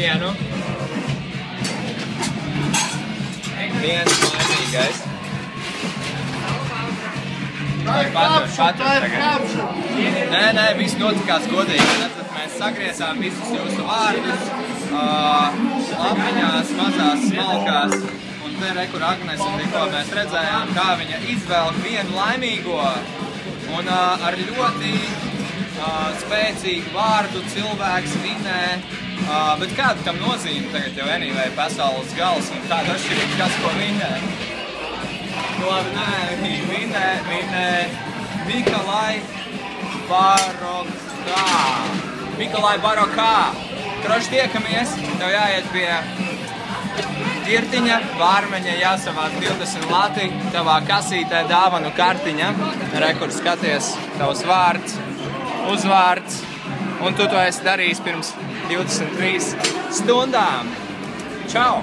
vienu. Viens laimīgais. Nē, viss notikās godīgi. Tad mēs sagriezām visus jūsu vārdus, lapiņās, mazās, smalkās. Un te rekur Agnese tikko mēs redzējām, kā viņa izvelk vienu laimīgo. Un ar ļoti spēcīgu vārdu cilvēks vinē. Bet kāda tam nozīme tagad jau anyway pasaules gals un kāda atšķirība, kas ko vinē? Nu labi, nē, vinē Mikolai Barokā. Kroši tiekamies, tev jāiet pie ķirtiņa, vārmeņa jāsavāc 20 lati, tavā kasītē dāvanu kartiņa. Rekur skaties, tavs vārds, uzvārds, un tu to esi darījis pirms 23 stundām. Čau!